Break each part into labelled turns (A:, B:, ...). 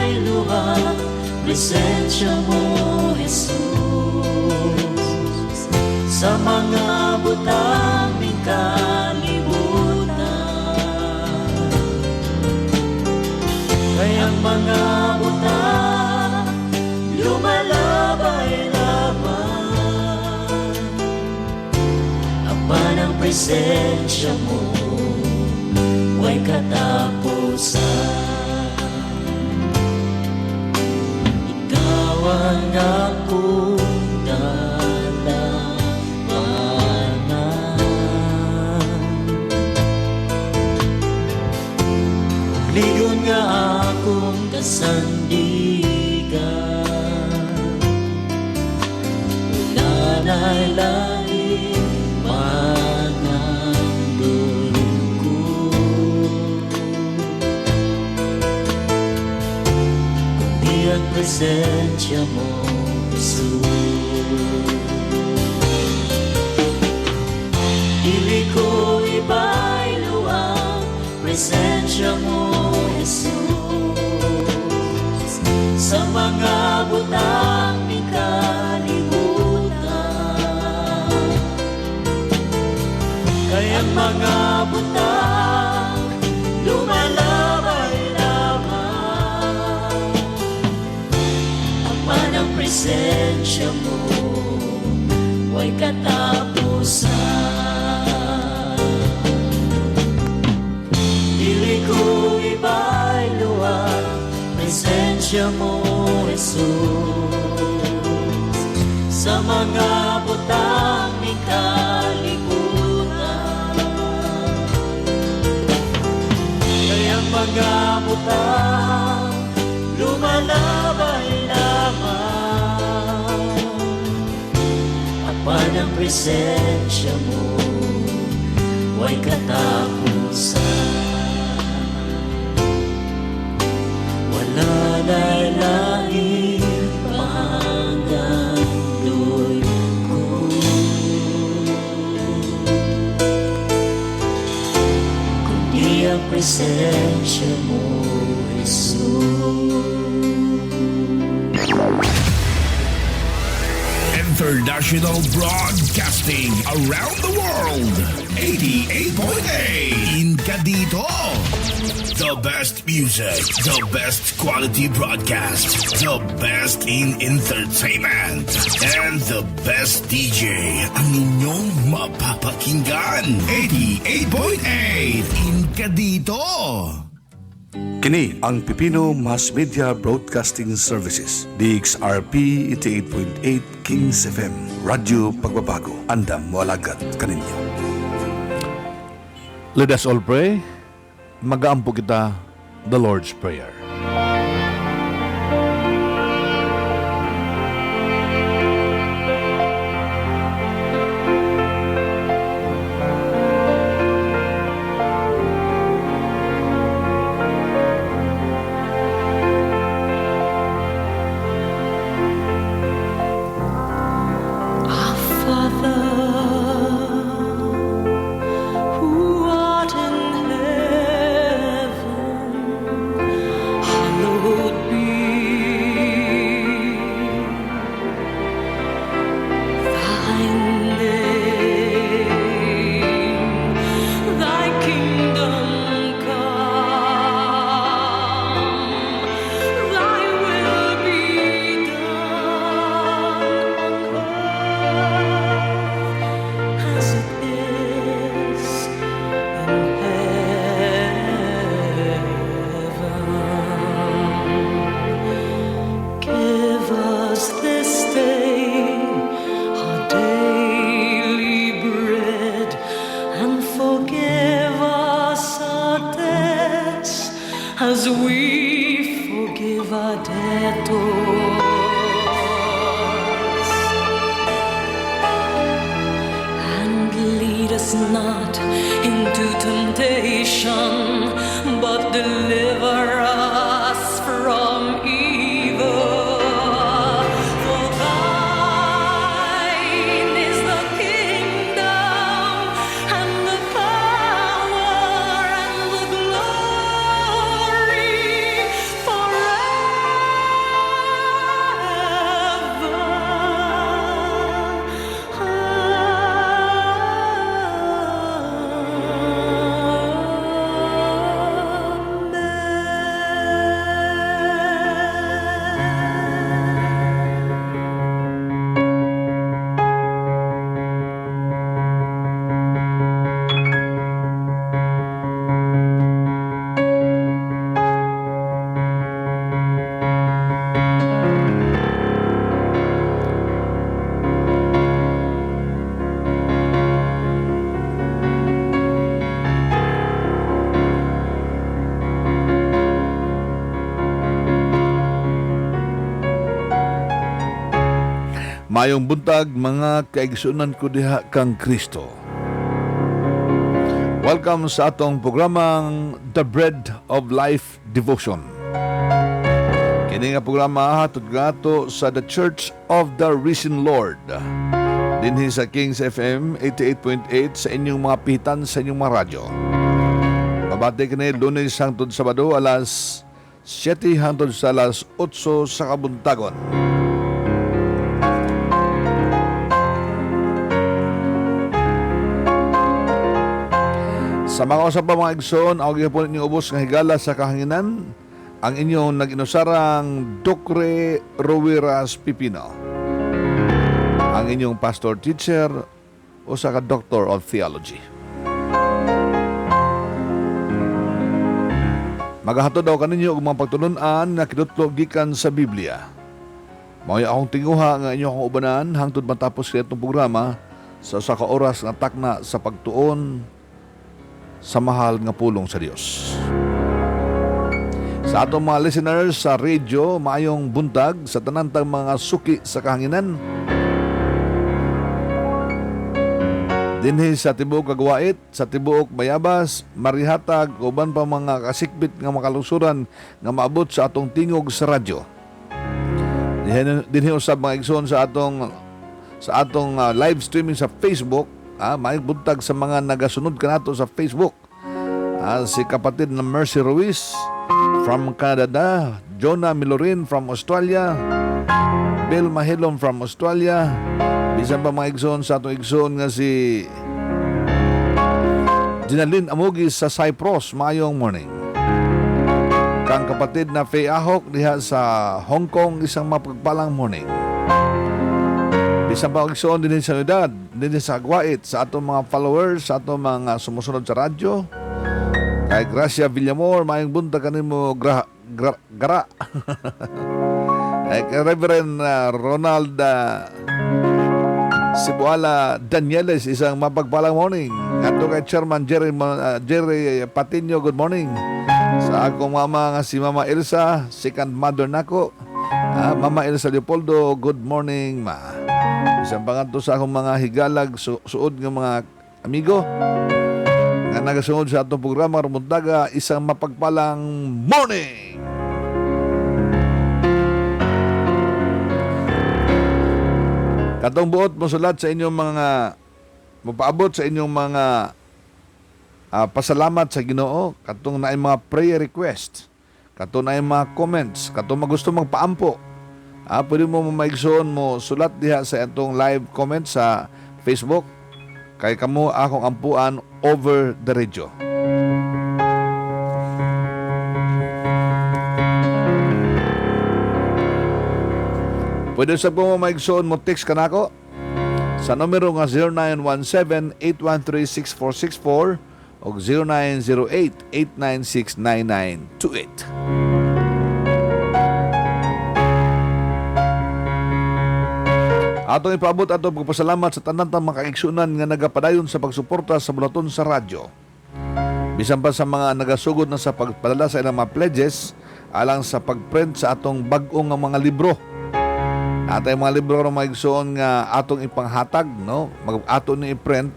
A: iba'y luha, presensya mo, Jesus. Sa mga butang ng kalibutan, kayang mga butang lumalabay laban, apan ang presensya mo ay katapusan. Ikaw ang akong ligon nga akong kasandigan, wala na'y laing manandol ko, kundi ang presensya mo, Jesus. Dili ko iba'y luwang presensya mo, Jesus. Sa mga butang ng kalibutan, kayang mga butang lumalabay lamang, apan ang presensya mo ay katapusan. Dili ko iba'y luwag, presensya mo, Jesus. Sa mga butang ng kalibutan, kayang mga butang lumalabay lamang, apan ang presensya mo ay katapusan. Wala na'y laing pangandoy ko, kundi ang presensya mo, Jesus.
B: International Broadcasting around the world. 88.8 in Cavite. The best music, the best quality broadcast, the best in entertainment, and the best DJ ang inyong mapapakinggan. 88.8 in Cavite.
C: Kini ang Pipino Mass Media Broadcasting Services, DXRP 88.8 Kings FM, Radyo Pagbabago, andam mo alagad kaninyo.
D: Let us all pray. Mag-aampo kita the Lord's Prayer.
E: As we forgive our debtors, and lead us not into temptation, but deliver us from evil. For thine is the kingdom and the power and the glory forever.
D: Mayong buntag mga kaigsunan ko diha kang Kristo. Welcome sa atong programang The Bread of Life Devotion. Kini nga programa hatod gato sa The Church of the Risen Lord. Dinhi sa Kings FM 88.8 sa inyong mga pihitan sa inyong mga radyo. Mabati kini Lunes hangtod Sabado alas 7 hangtod sa alas 8 sa kabuntagon. Sa mga usap pa mga igsoon, ako gihapon inyong ubos nga higala sa kahanginan, ang inyong nag-inusarang Docre Rowiras Pipino. Ang inyong pastor teacher o sa ka-doctor of theology. Magahatod daw kaninyo og mga pagtulunan na kinutlo gikan sa Biblia. Mao akong tinguha nga inyo akong ubanan hangtod matapos kay itong programa sa usa ka oras nga takna sa pagtuon sa mahal nga pulong sa Dios. Sa atong mga listeners sa radio, maayong buntag sa tanantang mga suki sa kahanginan. Dinhi sa tibuok Kagwait, sa tibuok Bayabas, Marihatag, uban pa mga kasikbit nga makalusuran nga maabot sa atong tingog sa radyo. Dinhi usab mga igsoon sa atong live streaming sa Facebook. May buntag sa mga nagasunod kanato sa Facebook. Si kapatid na Mercy Ruiz from Canada, Jonah Milorin from Australia, Bill Mahilom from Australia, bisan pa mga igsoon sa atong igsoon nga si Ginaline Amugis sa Cyprus. Maayong morning. Kang kapatid na Faye Ahok diha sa Hong Kong, isang mapagpalang morning. Bisan pa igsoon din sa unidad, din sa Kagwait, sa atong mga followers, sa atong mga sumusunod sa radyo. Kay Gracia Villamor, mayong buntag kanimo gara. Kay Reverend Ronald Cebuala Danieles, isang mapagpalang morning. Ato kay Chairman Jerry Patino, good morning. Sa akong mama nga si Mama Elsa, second mother nako. Mama Elsa Leopoldo, good morning ma. Isang pangadto sa akong mga higalag suod ng mga amigo nga nagasunod sa atong programa Rumundaga, isang mapagpalang morning. Katong buot mosulat sa inyong mga mapaabot sa inyong mga pasalamat sa Ginoo, katong naay mga prayer request, katong naay mga comments, katong magusto magpaampo. Pwede mo maigsoon mo sulat diha sa itong live comment sa Facebook. Kay kamo akong ampuan over the radio. Pwede sa po mo maigsoon mo text ka na ako sa numero nga 0917-813-6464 o 0908-896-9928. Atong ipaabot atong pagpasalamat sa tanang mga kaigsunan nga nagapadayon sa pagsuporta sa bulaton sa radyo. Bisan pa sa mga nagasugod na sa pagpadala sa ilang mga pledges alang sa pagprint sa atong bag-o nga mga libro. Atay mga libro nga maigsuon nga atong ipanghatag, no? Ato ni i-print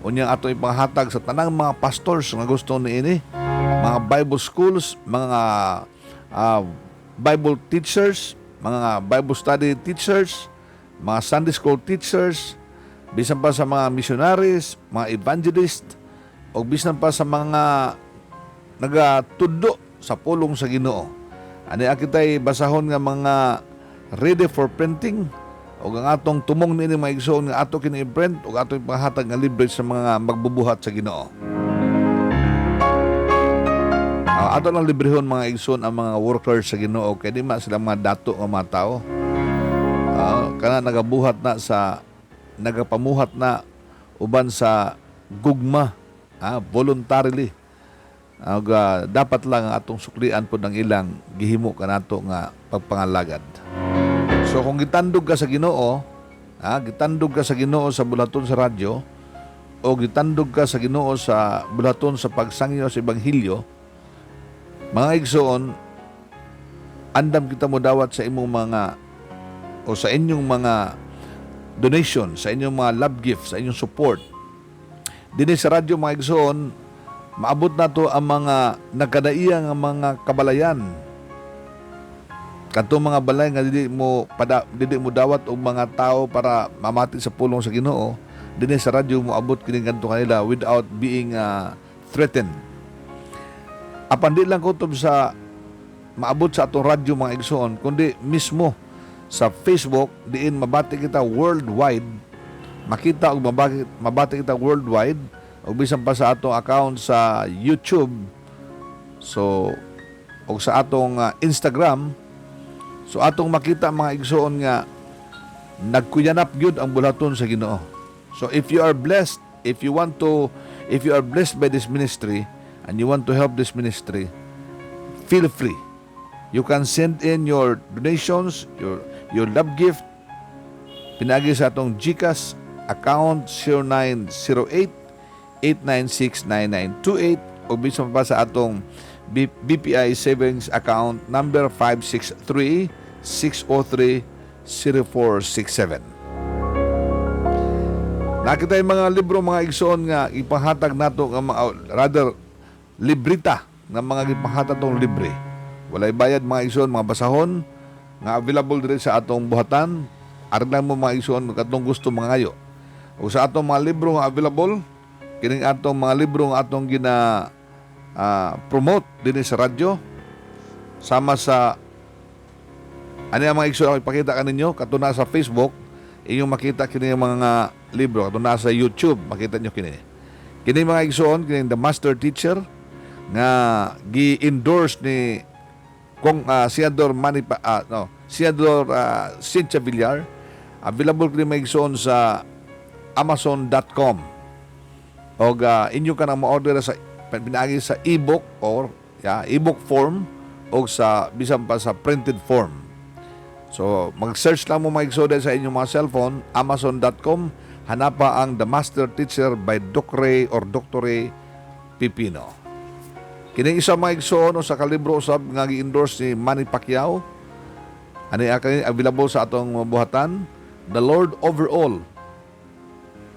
D: unyang atong ipanghatag sa tanang mga pastors nga gusto niini, mga Bible schools, mga Bible teachers, mga Bible study teachers, mga Sunday school teachers, bisan pa sa mga missionaries, mga evangelist, o bisan pa sa mga nagatudlo sa pulong sa Ginoo. Ani akitay basahon nga mga ready for printing o ang atong tumong nini mga igsoon nga ato kini i-print o ato ipahatag nga libre sa mga magbubuhat sa Ginoo. Ato lang librehon mga igsoon ang mga workers sa Ginoo kay di ma sila mga dato nga mga tao. Kana nagapamuhat na uban sa gugma, voluntarily. Dapat lang atong suklian po ng ilang gihimo kanato nga pagpangalagad. So kung gitandog ka sa Ginoo, gitandog ka sa Ginoo sa bulaton sa radyo o gitandog ka sa Ginoo sa bulaton sa pagsangyo sa Ebanghelyo, mga igsoon, andam kita mo dawat sa imong mga o sa inyong mga donation, sa inyong mga love gift, sa inyong support. Dinhi sa radyo mga igsoon, maabot na to ang mga nagkadaiyang ang mga kabalayan. Kanto mga balay nga dili mo dawat og mga tao para mamati sa pulong sa Ginoo, dinhi sa radyo mo abot kini kanto kanila without being threatened. Apan di lang kutob sa maabot sa atong radyo mga igsoon, kundi mismo sa Facebook diin mabati kita worldwide, makita og mabati kita worldwide, o bisan pa sa atong account sa YouTube, so o sa atong Instagram. So atong makita mga igsoon nga nagkuyanap gyud ang bulaton sa Ginoo. So if you are blessed, if you are blessed by this ministry and you want to help this ministry, feel free. You can send in your donations, your love gift pinagi sa atong GCash account 0908-896-9928 o bisan pa sa atong BPI Savings Account number 563-603-0467. Nakita yung mga libro mga igsoon nga ipahatag nato nga mga librita nga mga ipahatag tong libre. Walay bayad mga igsoon, mga basahon nga available diri sa atong buhatan. Aron lang mo mga igsoon katong gusto mga ngayo. O sa atong mga libro nga available, kining atong mga libro nga atong promote din sa radyo sama sa ano yung mga igsoon ipakita kaninyo katuna sa Facebook inyong makita kini mga libro katuna sa YouTube makita nyo kini mga igsoon kini The Master Teacher nga gi-endorse ni Senador Cynthia Villar. Available kini mga igsoon sa Amazon.com o inyo ka na ma-order sa pinaagi sa ebook or ebook form o sa bisan pa sa printed form. So mag-search lang mo mga igsoon sa inyong mga cellphone, Amazon.com, hanapa ang The Master Teacher by Doc Ray or Dr. Ray Pipino. Kining isa mga igsoon o sa kalibro usab nga gi-endorse ni Manny Pacquiao. Ani available sa atong buhatan, The Lord Over All.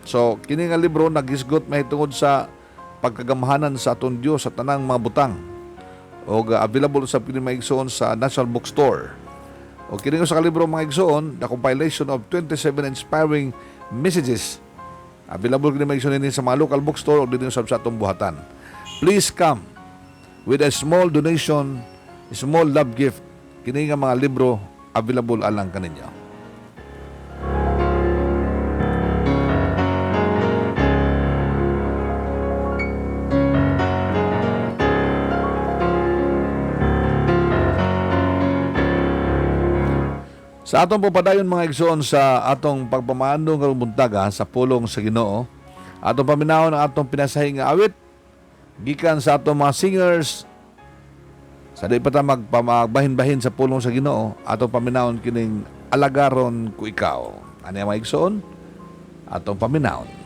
D: So kini nga libro nagisgot mahitungod sa pagkagamahanan sa aton Dios sa tanang mga butang. O available sa kini mga igsoon sa National Bookstore. O kini sa kalibro mga igsoon, the compilation of 27 inspiring messages. Available kini mga igsoon sa mga local bookstore o dinhi sa atong buhatan. Please come with a small donation, a small love gift. Kini nga mga libro available alang kaninyo. Sa atong pupadayon mga igsoon sa atong pagpamaandong karong buntaga sa pulong sa Ginoo, atong paminawon ang atong pinasahing nga awit gikan sa atong mga singers sa di pa ta magbahin-bahin sa pulong sa Ginoo, atong paminawon kining Alagaron Ko Ikaw. Ano mga igsoon? Atong paminawon.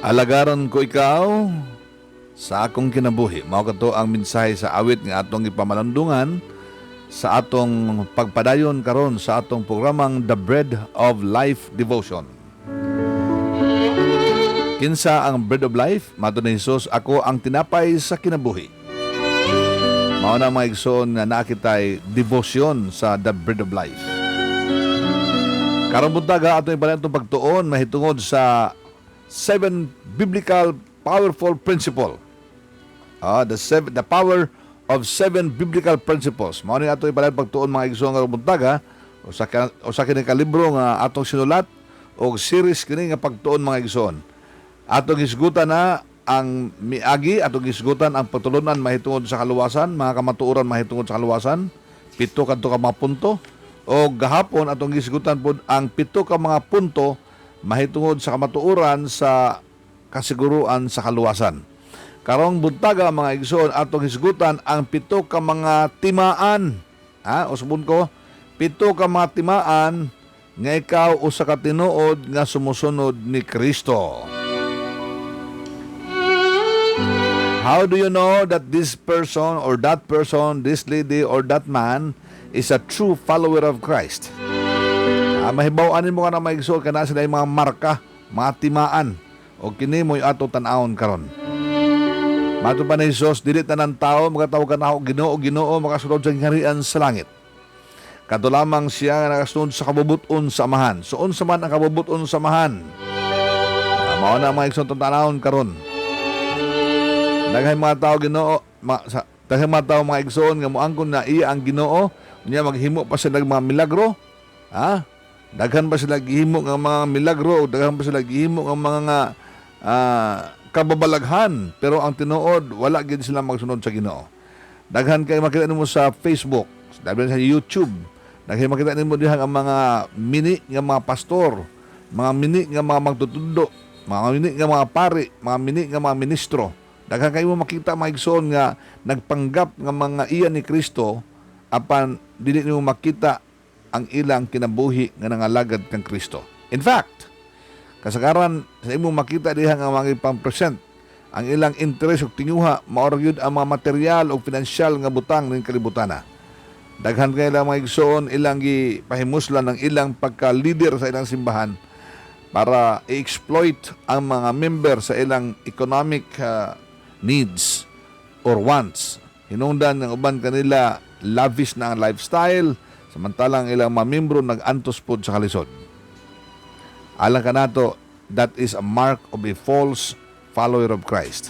D: Alagaron ko ikaw sa akong kinabuhi. Mao kadto ang mensahe sa awit nga atong ipamalandungan sa atong pagpadayon karon sa atong programang The Bread of Life Devotion. Kinsa ang Bread of Life? Mato ni Jesus, ako ang tinapay sa kinabuhi. Mao na mga igsoon nga nakitay devotion sa The Bread of Life. Karong buntaga ato ibalan itong pagtuon mahitungod sa 7 biblical powerful principle. The power of 7 biblical principles. Mao ni ato ibalan pagtuon mga igsoon karong buntaga o sa kini ka libro nga atong sinulat o series kini nga pagtuon mga igsoon. Atong isgutan na ang miagi, atong isgutan ang pagtulunan mahitungod sa kaluwasan, mga kamatuoran mahitungod sa kaluwasan, 7 kadto ka mga punto, o gahapon atong isgutan pod ang 7 ka mga punto mahitungod sa kamatuoran sa kasiguruan sa kaluwasan. Karong buntaga mga igsoon atong isgutan ang 7 ka mga timaan. Usbon ko, 7 ka mga timaan nga ikaw usa ka tinuod nga sumusunod ni Kristo. How do you know that this person or that person, this lady or that man is a true follower of Christ? Mahibaw-anin mo ka na maigsoon ka na sila yung mga marka, mga timaan, o kini mo'y ato tanawon karon. Mato pa na Jesus, dilit na ng tao, magatawag ka na ako, Ginoo, makasunod sa harian sa langit. Kato lamang siya nga nakasunod sa kabubuton sa amahan. So, unsa man ang kabubuton sa amahan? Mao na mga igsoon tanawon karon. Daghan mga tao Ginoo, daghan mga tao mga igsoon nga moangkon na iya ang Ginoo, unya maghimo pa sila mga milagro. Daghan pa sila gihimo nga mga milagro, daghan pa sila gihimo nga mga kababalaghan, pero ang tinuod wala gid sila magsunod sa Ginoo. Daghan kay makita nimo sa Facebook, daghan sa YouTube, daghan makita nimo diha ang mga mini nga mga pastor, mga mini nga mga magtutudo, mga mini nga mga pari, mga mini nga mga ministro. Daghan kayo makita mga igsoon nga nagpanggap nga mga iya ni Kristo apan dili nimo makita ang ilang kinabuhi nga nangalagad kang Kristo. In fact, kasagaran sa imong makita diha nga mga ipang-present ang ilang interest ug tinguha mao gyud ang mga material ug financial nga butang ning kalibutana. Daghan kay ilang mga igsoon ilang gipahimuslan ng ilang pagka-leader sa ilang simbahan para i-exploit ang mga member sa ilang economic needs or wants. Hinungdan ng uban kanila lavish na ang lifestyle, samantalang ilang mga membro nag-antos pod sa kalisod. Alang ka nato, that is a mark of a false follower of Christ.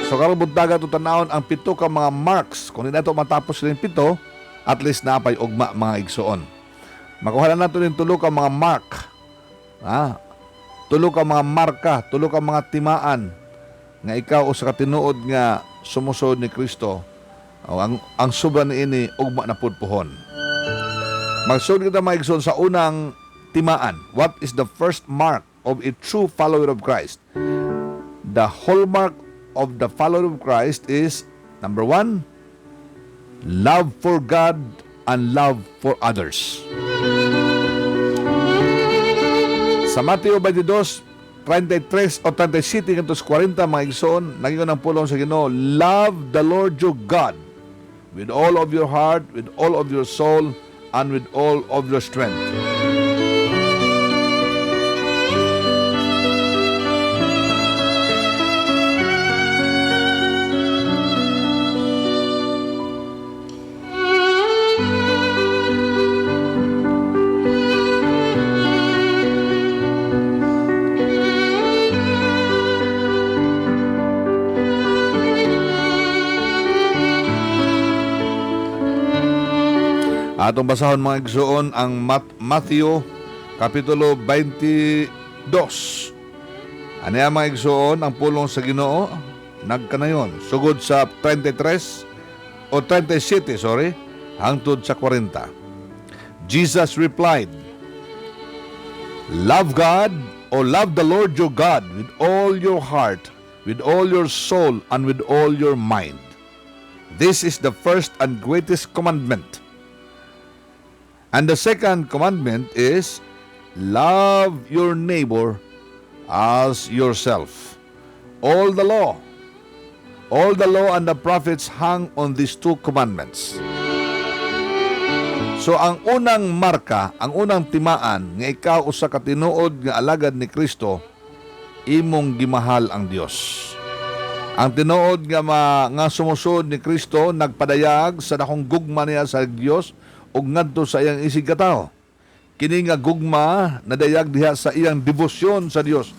D: So karong buntaga ito tanawon ang 7 ka mga marks. Kung hindi nato matapos rin 7, at least napay ugma mga igsoon. Makuha na nato rin 3 ka mga mark. 3 ka mga marka, 3 ka mga timaan nga ikaw o sa katinuod nga sumusod ni Kristo, ang sobra ni ini ugma na pudpuhon. Magsud kita maigsoon sa unang timaan. What is the first mark of a true follower of Christ? The hallmark of the follower of Christ is, number 1, love for God and love for others. Sa Mateo 22:33 o 37 kantos 40 mga igsoon, nagingon ang pulong sa Ginoo, love the Lord your God with all of your heart, with all of your soul, and with all of your strength. Atong basahon mga igsoon ang Matthew Kapitulo 22. Ano mga igsoon ang pulong sa Ginoo? Nagkanayon. Sugod sa 37 hangtod sa 40. Jesus replied, love God or love the Lord your God with all your heart, with all your soul, and with all your mind. This is the first and greatest commandment. And the second commandment is, love your neighbor as yourself. All the law and the prophets hang on these two commandments. So ang unang marka, ang unang timaan nga ikaw usa ka tinuod nga alagad ni Kristo, imong gimahal ang Dios. Ang tinuod nga sumusod ni Kristo nagpadayag sa dakong gugma niya sa Dios ug ngadto sa iyang isig katao. Kini nga gugma nadayag diha sa iyang debosyon sa Dios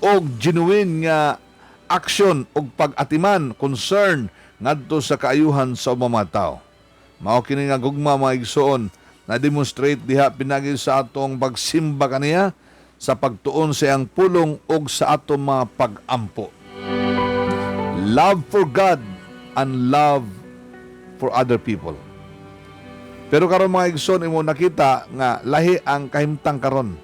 D: og genuine nga action ug pag-atiman, concern ngadto sa kaayuhan sa mga tao. Mao kini nga gugma mga igsoon na demonstrate diha pinagi sa atong pagsimba kaniya sa pagtuon sa iyang pulong ug sa atong mga pag-ampo. Love for God and love for other people. Pero karon mga igsoon imo nakita nga lahi ang kahimtang karon.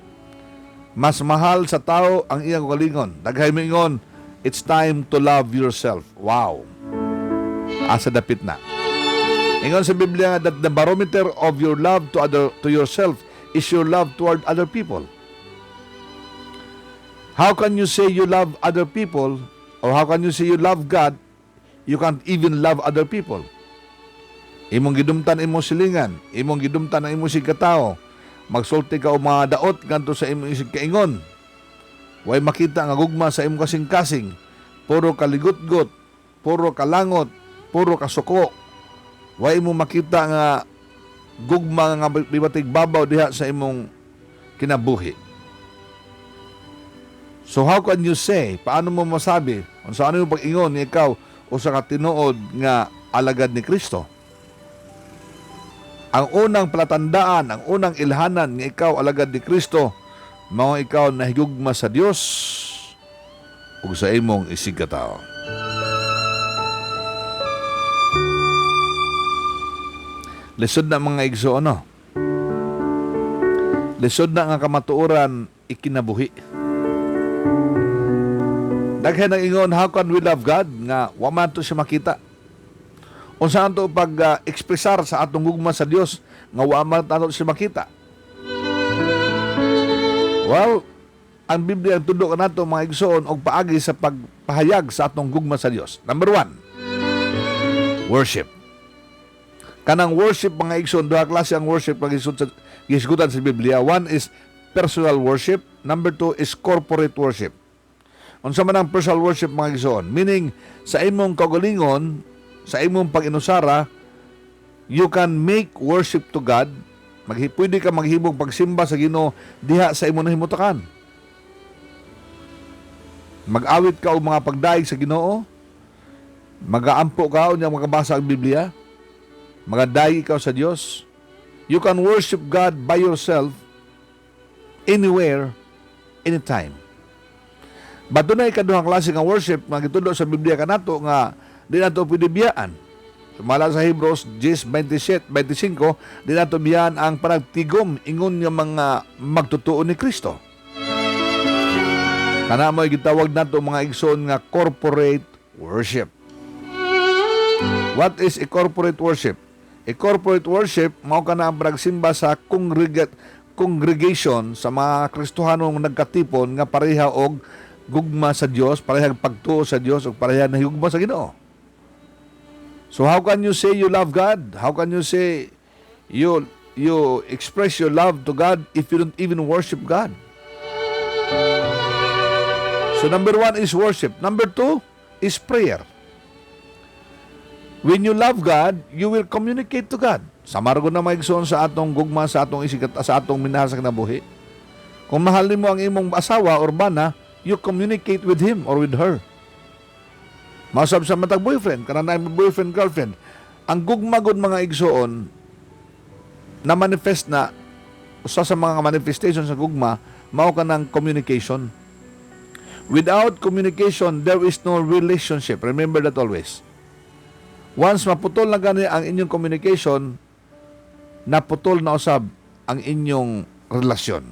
D: Mas mahal sa tao ang iyang kalingon. Daghay mingon, it's time to love yourself. Wow. Asa dapit na. Ingon sa Biblia that the barometer of your love to yourself is your love toward other people. How can you say you love other people, or how can you say you love God, you can't even love other people? Imong gidumtan imong silingan, imong gidumtan ang imong sig katao, magsulti ka og mga daot ngadto sa imong isig kaingon. Way makita nga gugma sa imong kasing-kasing, puro kaligot-got, puro kalangot, puro kasuko. Way mo makita nga gugma nga bibatig babaw diha sa imong kinabuhi. So how can you say, paano mo masabi, kung saan mo pag-ingon ni ikaw o sa katinuod nga alagad ni Kristo? Ang unang palatandaan, ang unang ilhanan nga ikaw alagad ni Kristo, mao ikaw nahigugma sa Dios ug sa imong isig katao. Lisod na mga igsoon, no? Lisod na nga kamatuoran ikinabuhi. Daghan ang ingon, how can we love God? Nga, wa man to siya makita. Kung saan to pag-ekspresar sa atong gugma sa Dios, nga wa man to siya makita. Well, ang Biblia ang tudlo kanato mga igsoon og paagi sa pagpahayag sa atong gugma sa Dios. Number 1, worship. Kanang worship mga igsoon, duha klase ang worship pag gisgutan sa Biblia. One is personal worship, number 2 is corporate worship. Unsa man ang personal worship mga igsoon, meaning sa imong kaugalingon, sa imong pag-inusara, you can make worship to God. Pwede ka maghimog pagsimba sa Ginoo diha sa imong nahimutakan. Mag-awit ka og mga pagdaig sa Ginoo, mag-aampo ka o niya makabasa ang Biblia, magadaig ikaw sa Dios. You can worship God by yourself anywhere, anytime. But doon na ikaduhang klase ng worship nga gitulo sa Biblia kanato nga di nato pwede biyaan. Sumala sa Hebrews 10:27-25, di nato biyaan ang panagtigom ingon nga mga magtutuo ni Kristo. Kana mo'y gitawag nato mga igsoon nga corporate worship. What is a corporate worship? A corporate worship mao kana ang pagsimba sa congregation sa mga Kristohanong nagkatipon nga pareha og gugma sa Dios, parehang pagtuo sa Dios ug pareha nahigugma sa Ginoo. So how can you say you love God? How can you say you express your love to God if you don't even worship God? So number 1 is worship. Number 2 is prayer. When you love God, you will communicate to God. Sa margo na maigsoon sa atong gugma, sa atong isikat, sa atong minahal sa kinabuhi. Kung mahal nimo ang imong asawa or bana, you communicate with him or with her. Masab sa matag boyfriend, kanang boyfriend, girlfriend. Ang gugmagod mga igsoon na manifest na usa sa mga manifestation sa gugma, mao kanang communication. Without communication, there is no relationship. Remember that always. Once maputol na gani ang inyong communication, naputol na usab ang inyong relasyon.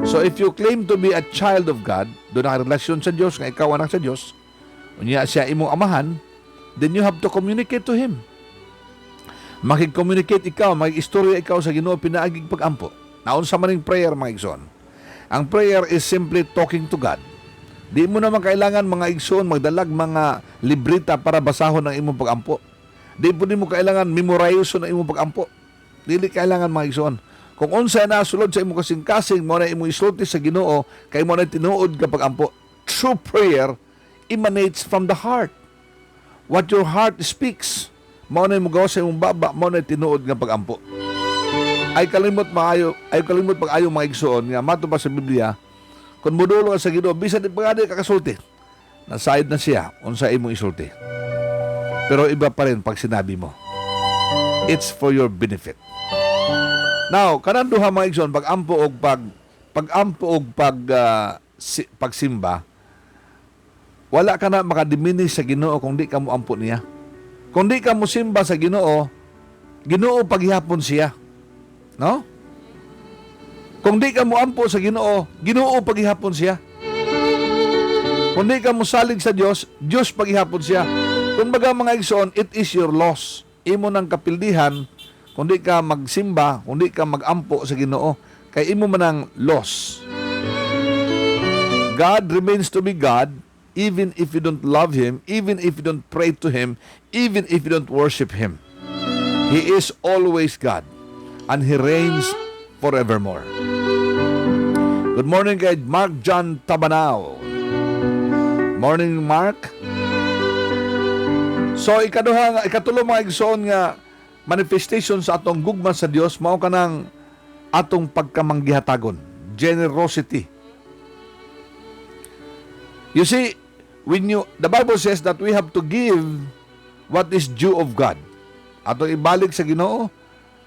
D: So if you claim to be a child of God, doon na relasyon sa Diyos, nga ikaw anak sa Diyos, unya siya imong amahan, then you have to communicate to Him. Makig-communicate ikaw, makig-istorya ikaw sa Ginoo pinaaging pag-ampo. Naon sa maning prayer mga igsoon. Ang prayer is simply talking to God. Di mo naman kailangan mga igsoon magdalag mga librita para basahon ang imong pagampo. Di po mo kailangan memorize ang imong pagampo. Dili kailangan mga igsoon. Kung unsa na sulod sa imong kasing-kasing mo na imong isulti sa Ginoo, kay mo na tinuod ka pagampo. True prayer emanates from the heart. What your heart speaks, mo na imong gawa sa imong baba, mo na tinuod nga pagampo. Ay kalimot pag-ayo mga igsoon nga mato pa sa Biblia, kung modulo ka sa Ginoo, bisan di pagani kakasulti, nasayod na siya unsa imong isulti. Pero iba pa rin pag sinabi mo, it's for your benefit. Now, kanan duha mga igsoon, pagsimba, wala ka na makadiminish sa Ginoo kung di ka mo ampo niya. Kung di ka mo simba sa Ginoo, Ginoo paghihapon siya. No? Kung di ka mo ampo sa Ginoo, Ginoo paghihapon siya. Kung di ka mo salig sa Dios, Dios paghihapon siya. Kung baga mga igsoon, it is your loss. Imo nang kapildihan, kung di ka magsimba, kung di ka magampo sa Ginoo, kay imo man ang loss. God remains to be God, even if you don't love Him, even if you don't pray to Him, even if you don't worship Him. He is always God, and He reigns forevermore. Good morning kay Mark John Tabanao. Morning, Mark. So, ikatulo mga igsoon nga manifestation sa atong gugma sa Dios, mao ka ng atong pagkamanggihatagon, generosity. You see, the Bible says that we have to give what is due of God. Atong ibalik sa Ginoo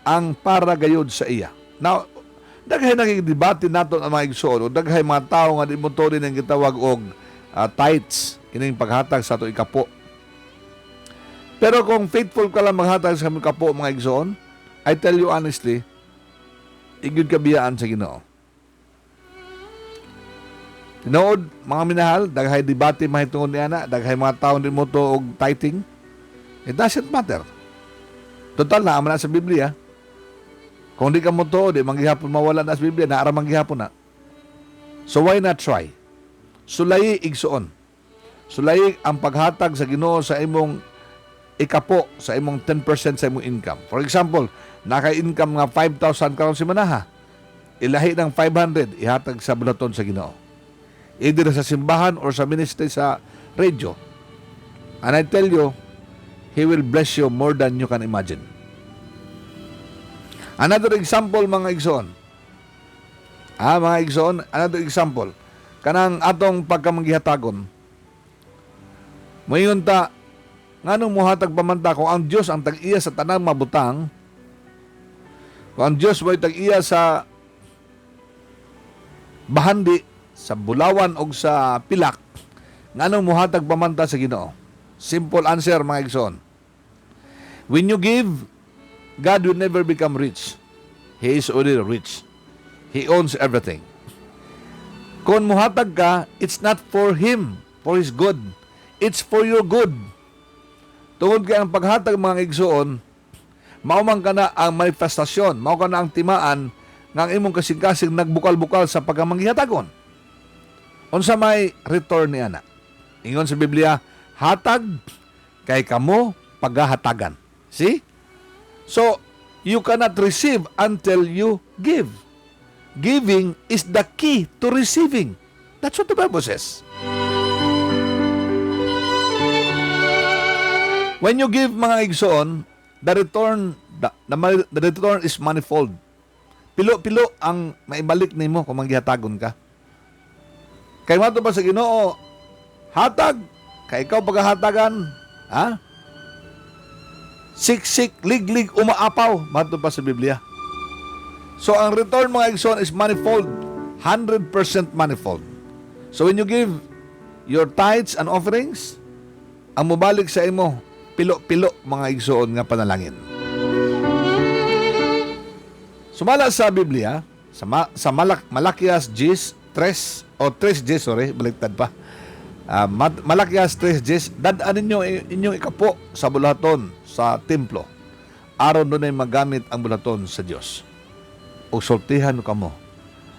D: ang para gayud sa iya. Now, daghay nakikidebate nato ang mga igsoon, o daghay mga tao nga di mo to rin ang gitawag og tithes, kining paghatag sa ato ikapo. Pero kung faithful ka lang maghatag sa ikapo mga igsoon, I tell you honestly, igyud kabiyaan sa Ginoo. Tinood, mga minahal, daghay debate mahitungod niya na, daghay mga tao din mo to og tithing. It doesn't matter. Total na, aman na sa Biblia. Kung di ka mo to, di manggihapon mawala na sa Biblia, naara manggihapon na. So why not try? Sulayi igsoon. Sulayi ang paghatag sa Ginoo sa imong ikapo, sa imong 10% sa imong income. For example, naka-income nga 5,000 karon si manaha. Ilahi ng 500, ihatag sa bulaton sa Ginoo. Either sa simbahan or sa ministry sa radio. And I tell you, He will bless you more than you can imagine. Another example, mga igsoon. Mga igsoon, another example. Kanang atong pagkamanggihatagon. Mayon ta, nganong muhatag pamanta kung ang Dios ang tag-iya sa tanang mabutang, kung ang Dios may tag-iya sa bahandi, sa bulawan o sa pilak, nganong muhatag pamanta sa Ginoo? Simple answer, mga igsoon. When you give, God will never become rich. He is already rich. He owns everything. Kung muhatag ka, it's not for Him, for His good. It's for your good. Tungod kay ang paghatag, mga igsoon, maumang ka na ang manifestasyon, mao ka na ang timaan ng imong kasing-kasing nagbukal-bukal sa pagkamanggihatagon. Unsa may return ni ana? Ingon sa Biblia, hatag kay kamo paghahatagan. See? So, you cannot receive until you give. Giving is the key to receiving. That's what the Bible says. When you give, mga igsoon, the return is manifold. Pilo-pilo ang maibalik nimo kung manggihatagon ka. Kay mato pa sa Ginoo, hatag, kay ikaw paghahatagan, siksik, liglig, umaapaw, mato pa sa Biblia. So, ang return, mga igsoon, is manifold, 100% manifold. So, when you give your tithes and offerings, ang mubalik sa imo, pilo-pilo, mga igsoon nga panalangin. Sumala sa Biblia, sa Malakias 3:10, baliktad pa. Malakias 3:10, dadaan ninyo inyong ikapo sa bulaton sa templo. Aron doon ay magamit ang bulaton sa Dios. O sultihan ka mo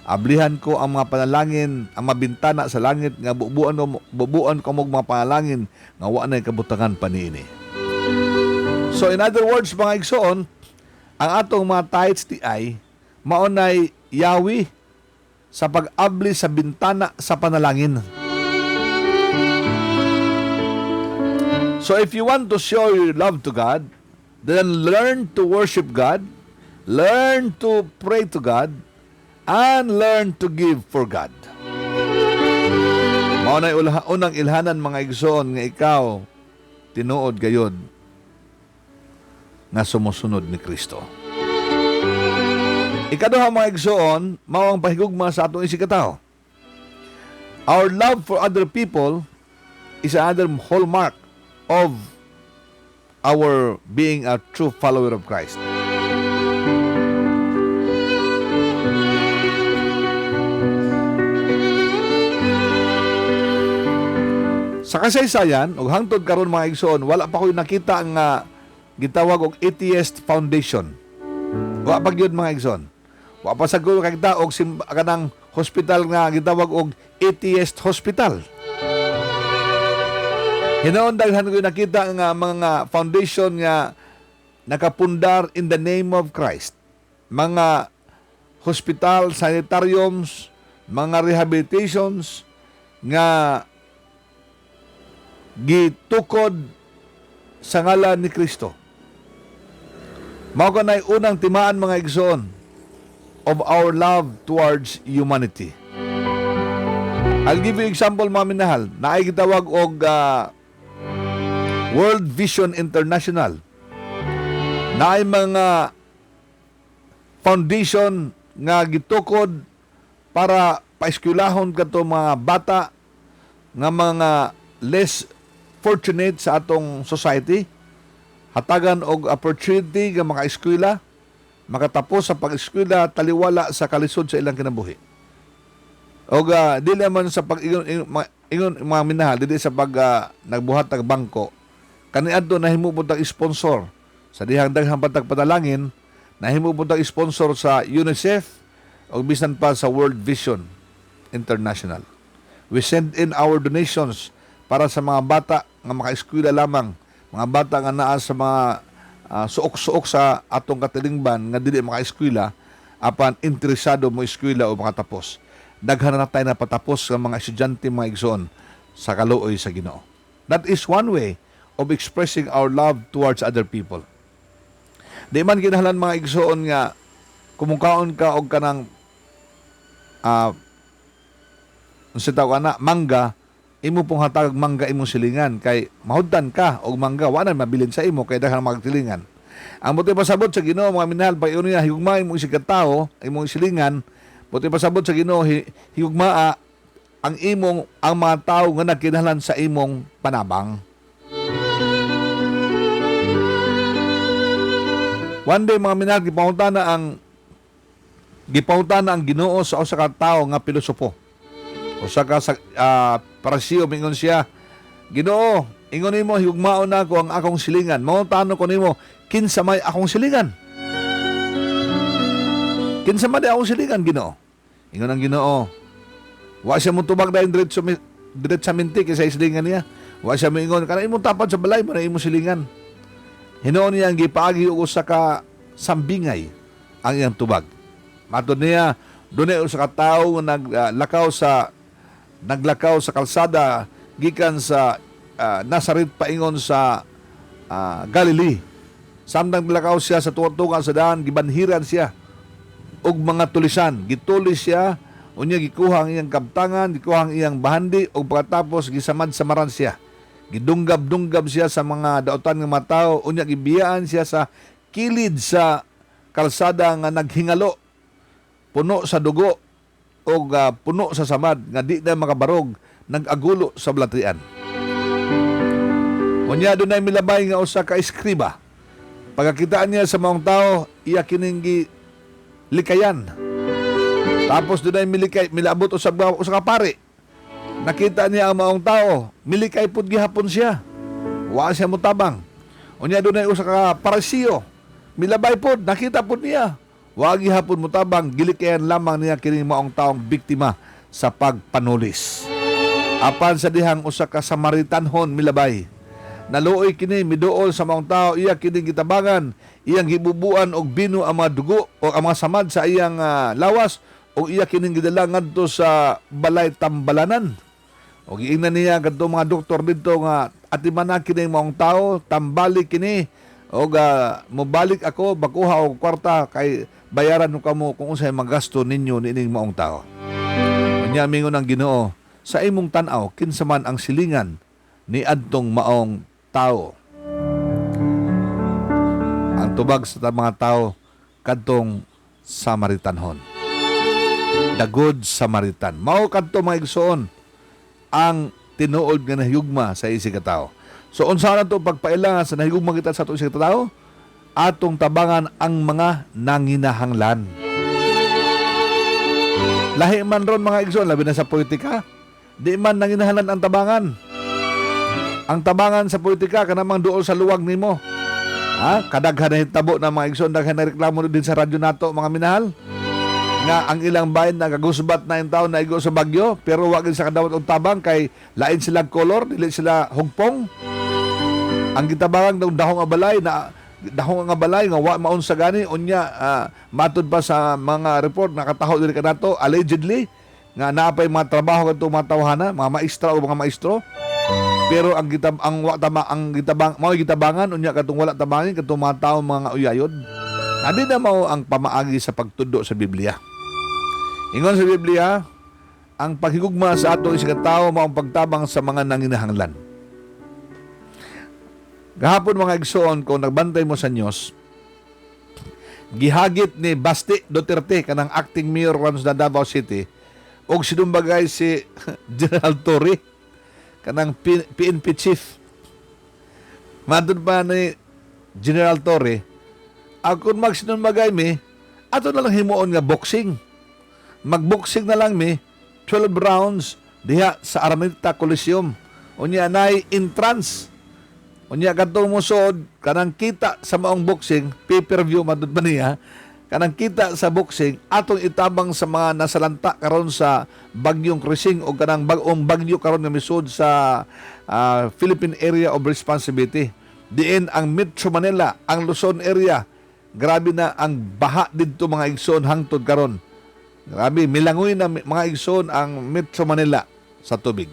D: Ablihan ko ang mga panalangin, ang mabintana sa langit nga bubuan ko mo mga panalangin nga wa nay kabutangan paniini. So in other words, mga igsoon, ang atong mga tithes ti ay maunay yawi sa pag-abli sa bintana sa panalangin. So if you want to show your love to God, then learn to worship God, learn to pray to God, and learn to give for God. Maunay unang ilhanan, mga igsoon, nga ikaw tinuod gayod nga sumusunod ni Kristo. Ikaduha, mga igsoon, mao ang pahigugma sa atong isikataw. Our love for other people is another hallmark of our being a true follower of Christ. Sa kasaysayan, ug hangtod karon, mga igsoon, wala pa ko'y nakita nga gitawag og atheist foundation. Wa pa gyud, mga igsoon. Wa pa sagol kakita og kanang hospital nga gitawag og atheist hospital. Hinoon daghan ko nakita nga mga foundation nga nakapundar in the name of Christ. Mga hospital, sanitariums, mga rehabilitations nga gitukod sa ngalan ni Kristo. Mao kanay unang timaan, mga igsoon, of our love towards humanity. I'll give you example, mga minahal. Naay gitawag og World Vision International. Naay mga foundation nga gitukod para paeskwelahon kadto mga bata nga mga less fortunate sa atong society, hatagan og opportunity nga maka-eskwela, makatapos sa pag-eskwela, taliwala sa kalisod sa ilang kinabuhi. Og dili man sa ingon mga minahal, dili sa pag nagbuhat ng bangko, kaniadto nahimubot ang sponsor sa dihang daghang patagpadalangin, nahimubot ang sponsor sa UNICEF o bisan pa sa World Vision International. We send in our donations para sa mga bata nga maka-eskwela lamang, mga bata nga naa sa mga suok-suok sa atong katilingban nga dili maka-eskwela apan interesado mo eskwela o makatapos. Daghan na tayo na patapos ng mga estudyante, mga igsoon, sa kaluoy sa Ginoo. That is one way of expressing our love towards other people. Di man kinahanglan, mga igsoon, nga kumukaon ka og kanang mangga, imo pong hatag mangga imong silingan kay mahudtan ka og mangga wa na mabilin sa imo kay daghang magtilingan. Ang buti pasabot sa Ginoo, mga minahal, pag niya higugma imong isikatawo, imong silingan, buti pasabot sa Ginoo higugmaa ang mga tao nga nagkinahanglan sa imong panabang. One day, mga minahal, gipangutana ang Ginoo sa usa ka tawo nga pilosopo. Usa ka parasiyo, mingon siya, Ginoo, ingon nimo higugmaon na ko ang akong silingan. Mangutano ko nimo, kinsa may akong silingan? Kinsa man akong silingan, Ginoo? Ingon ang Ginoo, wa siya mo tubag dahil diret sa minti kaysa silingan niya. Wa siya mo ingon, kana imong tapad sa balay mo na imong silingan. Hinoon niya ang gipaagi og usa ka sambingay ang iyang tubag. Matod niya, dunay usa ka tawo nga naglakaw sa kalsada gikan sa Nazareth paingon sa Galilee. Samtang naglakaw siya sa tuwa-tuwa sa daan, gibanhiran siya og mga tulisan. Gitulis siya, unya gikuha ang iyang kabtangan, gikuha ang iyang bahandi, og pagkatapos gisamad-samaran siya. Gidunggab-dunggab siya sa mga daotan ng mga tao, unya gibiyaan siya sa kilid sa kalsada nga naghingalo, puno sa dugo o puno sa samad nga di na makabarog, nag-agulo sa balatrian. Unya dunay milabay nga usa ka eskriba. Pagkakitaan niya sa mga tao, iya kining likayan. Tapos dunay milabot usa ka pare. Nakita niya ang mga tao, milikay pud gihapon siya. Wa siya motabang. Unya dunay usa ka parasiyo. Milabay pud, nakita pud niya. Wa gihapon mo tabang gilikayan lamang niya kining maong taong biktima sa pagpanulis. Apan sa dihang usa ka Samaritanhon milabay. Naluoy kini miduol sa maong tao, iya kini gitabangan, iyang gibubuan og bino ang mga dugo o ang mga samad sa iyang lawas o iya kini gidala ngadto sa balay tambalanan. O giingnan niya kadto mga doktor didto nga atiman na kini maong tao, tambali kini o mobalik ako bakuha og kwarta kay bayaran no kamo kung unsay magasto ninyo nining maong tao. Unya mingon ang Ginoo, sa imong tan-aw kinsa man ang silingan ni adtong maong tao. Ang tubag sa mga tao kadtong Samaritanhon. The Good Samaritan. Mao kadto mga igsoon ang tinuod nga nahigugma sa isig ka tao. So unsa na to pagpailangan sa nahigugma kita sa isig ka tao? Atong tabangan ang mga nanginahanglan. Lahi man ron mga igsoon, labi na sa politika, di man nanginahanglan ang tabangan. Ang tabangan sa politika kanamang duol sa luwag nimo. Kadaghan na hitabo na mga igsoon, daghan na reklamo din sa radyo nato mga minahal. Nga ang ilang bayan nagagusbat na yung taon na igo sa bagyo, pero wag sa kadawat og tabang kay lain sila kolor, dili sila hugpong. Ang gitabangan ng dahong abalay na dahong nga balay nga wa maun sa gani unya matud pa sa mga report nakataho diri kanato allegedly nga naapay mga trabaho kadto mga tawhana, mga maestra o mga maestro. Pero ang gitabangan unya katong wala tabangin katong mga tawo mga uyayod. Adi na mao ang pamaagi sa pagtudlo sa Biblia. Ingon sa Biblia, ang paghigugma sa atong isang tawo mao ang pagtabang sa mga nanginahanglan. Gahapon mga igsoon, kung nagbantay mo sa Diyos, gihagit ni Basti Duterte kanang acting mayor once na Davao City og sinumbagay si General Torre kanang PNP chief. Madun pa ni General Torre, akong magsinumbagay mi, ato na lang himuon nga boxing. Magboxing na lang mi, 12 rounds diha sa Araneta Coliseum. Unya nay entrance. Unya kadtong musod, kanang kita sa maong boxing, pay-per-view madud ba niya, kanang kita sa boxing, atong itabang sa mga nasalanta karon sa Bagyong Krising o kanang bagong bagyo karon nga misud sa Philippine Area of Responsibility. Diin ang Metro Manila, ang Luzon area, grabe na ang baha didto mga igsoon hangtod karon. Grabe, milangoy na mga igsoon ang Metro Manila sa tubig.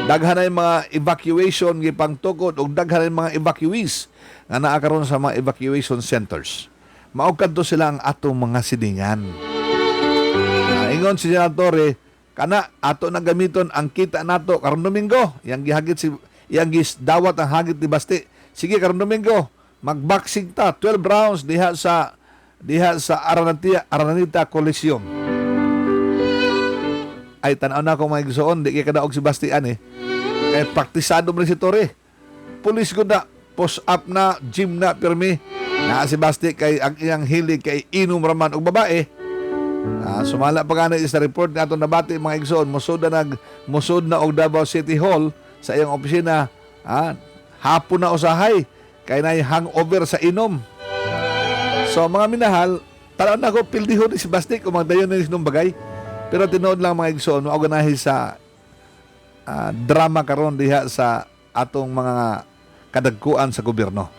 D: Daghan ay mga evacuation gipang tukod ug daghan ay mga evacuees nga naa karon sa mga evacuation centers. Mao kadto sila ang atong mga silingan. Ingon si General Torre, kana ato na gamiton ang kita nato karon Domingo. Yang gihagit yang dawat ang hagit ni Basti. Sige karon Domingo, magboxing ta 12 rounds diha sa Araneta Coliseum. Ay tan-aw na ko mga igsoon, di kay kadaog si Bastian kay praktisado mo si Torre. Pulis ko na, post up na, gym na, pirmi. Na si Basti kay ang iyang hilig kay inom raman og babae. Sumala pa ganit sa report nato nabati mga igsoon, musod na og Davao City Hall sa iyang opisina. Hapon na usahay kay nay hangover sa inom. So mga minahal, tanaw na ko pildihon ni si Basti kung magdayon na inom bagay. Pero tinuod lang mga igsoon, mauganahin sa drama karon diha sa atong mga kadagkuan sa gobyerno.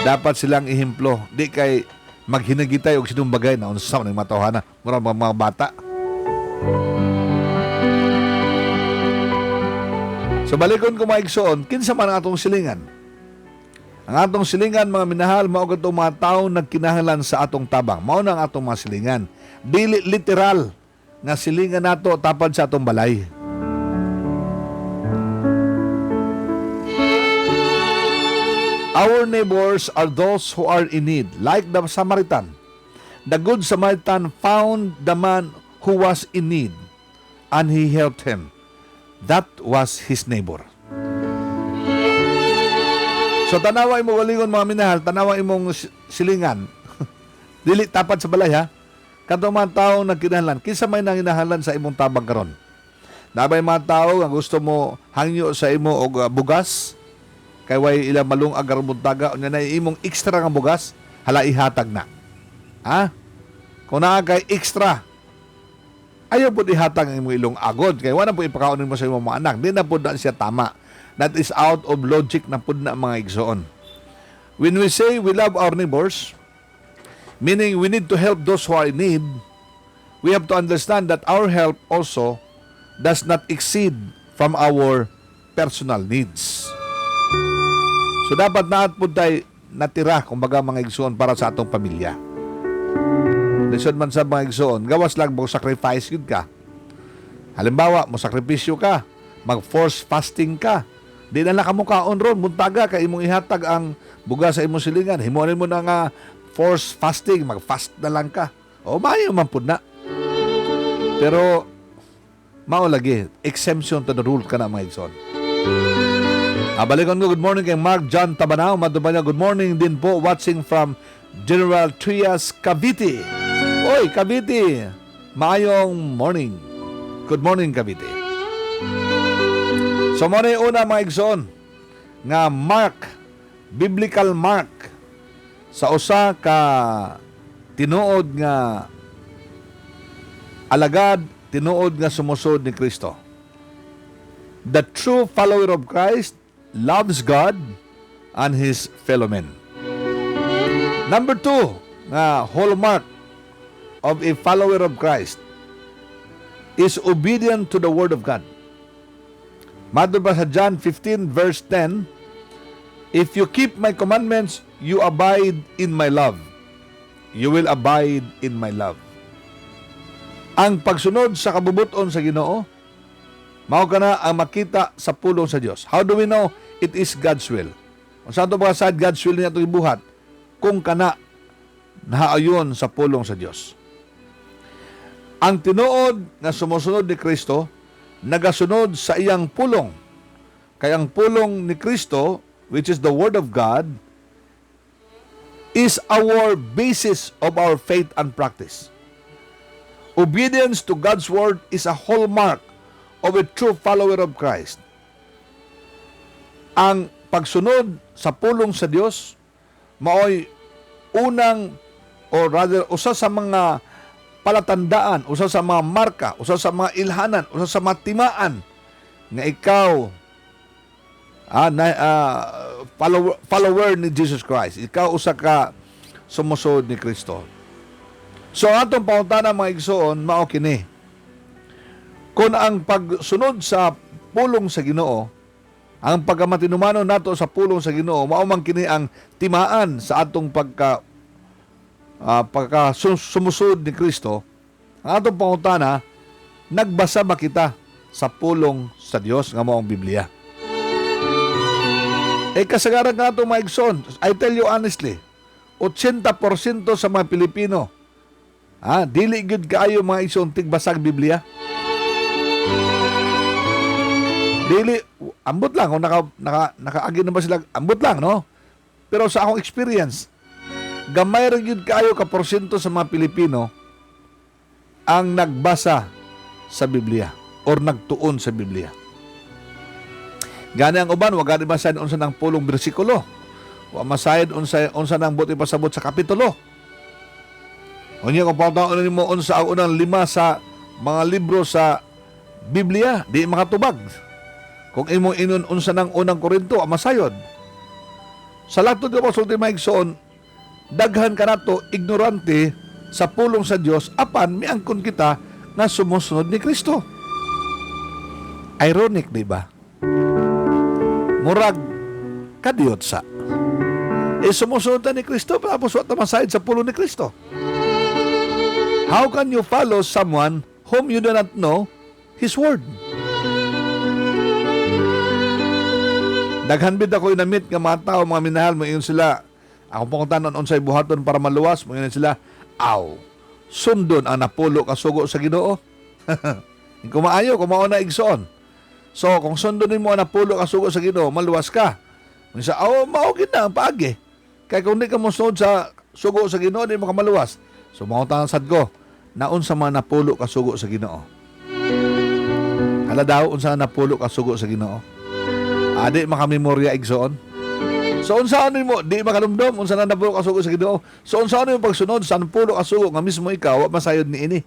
D: Dapat silang ihimplo, di kay maghinagitay og sinumbagay na unsa man ang matawhana, mura mga bata. So balikon ko mga igsoon, kinsa man ang atong silingan? Ang atong silingan mga minahal, mao kadtong mga tawo nagkinahanglan sa atong tabang. Mao na ang atong mga silingan. Dili literal nga silingan nato tapad sa atong balay. Our neighbors are those who are in need, like the Samaritan. The Good Samaritan found the man who was in need, and he helped him. That was his neighbor. So tanawa imo galingon mga minahal, tanawa imong silingan. Dili tapat sa balay ha. Kadto man tawo nagkinahanglan, kinsa may nanginahanglan sa imong tabang karon? Nabay mga tao nga gusto mo hangyo sa imo og bugas, kay way ilang malung agar buntaga unya na imong extra nga bugas, hala ihatag na. Ha? Kung naa kay extra, ayaw po ihatag ang imong ilong agod. Kaya wala po ipakaunin mo sa imong mga anak. Di na po na siya tama. That is out of logic na po na mga igsoon. When we say we love our neighbors, meaning we need to help those who are in need, we have to understand that our help also does not exceed from our personal needs. So dapat naat po tayo natira, kumbaga mga igsoon, para sa atong pamilya. Lisod man sa mga igsoon, gawas lang mo sacrifice yun ka. Halimbawa, mo sakripisyo ka, mag-force fasting ka. Di na nakamukaon ron, muntaga ka, imong ihatag ang buga sa imong silingan. Himunin mo na nga force fasting, mag-fast na lang ka. O, maayo man po na. Pero, maulagi, exemption to the rule ka na mga igsoon. Balikan ko, good morning kay Mark John Tabanao. Madubanya, good morning din po, watching from General Trias, Cavite. Oy, Cavite, maayong morning. Good morning, Cavite. So, mo na yung una mga igsoon, nga mark, biblical mark, sa usa ka tinuod nga alagad, tinuod nga sumusod ni Kristo. The true follower of Christ loves God and his fellow men. Number 2, nga hallmark of a follower of Christ is obedient to the Word of God. Madod ba sa John 15 verse 10, if you keep my commandments, you abide in my love. You will abide in my love. Ang pagsunod sa kabubuton sa Ginoo, mao kana ang makita sa pulong sa Dios. How do we know it is God's will? Kung saan ito ba sa God's will niya itong ibuhat? Kung kana nahaayon sa pulong sa Dios. Ang tinuod na sumusunod ni Kristo, nagasunod sa iyang pulong. Kaya ang pulong ni Kristo, which is the Word of God, is our basis of our faith and practice. Obedience to God's Word is a hallmark of a true follower of Christ. Ang pagsunod sa pulong sa Dios, maoy unang, or rather, usa sa mga palatandaan, usa sa mga marka, usa sa mga ilhanan, usa sa mga timaan nga ikaw follower ni Jesus Christ. Ikaw usa ka sumusod ni Kristo. So atong pangutana mga igsoon, mao kini. Kung ang pagsunod sa pulong sa Ginoo, ang pagkamatinumanon nato sa pulong sa Ginoo, mao man kini ang timaan sa atong sumusod ni Kristo, ang atong pangutana, nagbasa ba kita sa pulong sa Dios nga mao ang Biblia? Kasagaran nga itong mga igsoon, I tell you honestly, 80% sa mga Pilipino, dili gud kaayo mga igsoon tigbasag Biblia. Dili, ambot lang, kung nakaagi na ba sila, ambot lang, no? Pero sa akong experience, gamay rin yun kayo ka% sa mga Pilipino ang nagbasa sa Biblia or nagtuon sa Biblia. Gani ang uban, wag gani masahin unsa ng pulong bersikulo. Wa masahin unsa ng buti pasabot sa kapitulo. Unya kung pataon mo unsa ang unang 5 sa mga libro sa Biblia, di makatubag. Kung imong inon unsa ng unang Korinto, masayod. Sa lato di mo sulti maigsoon, daghan ka nato ignorante sa pulong sa Dios apan miangkon kita nga sumusunod ni Kristo. Ironic, di ba? Murag kadiyot sa. Sumusunod ni Kristo tapos wa ta masayod sa pulong ni Kristo. How can you follow someone whom you do not know His Word? Daghan bid ako inamit nga mga tao, mga minahal mo, iyon sila, ako pangutanon unsay buhaton para maluwas, mo iyon sila, sundon ang napulo kasugo sa Ginoo. Kumaayo, kumao na igsoon. So, kung sundunin mo ang napulo kasugo sa Ginoo, maluwas ka. Minsan, maugin na ang paagi. Kaya kung di ka mo sunod sa sugo sa Ginoo, di mo ka maluwas. So, mga sad ko, naun sa mga napulo kasugo sa Ginoo. Hala daw, unsa napulo kasugo sa Ginoo. Adi makamemorya igsoon. So So unsaon mo di makalumdom unsa na nabulo ka sugo sa Ginoo. So unsaon mo pagsunod sa 10 ka sugo nga mismo ikaw wa masayod niini.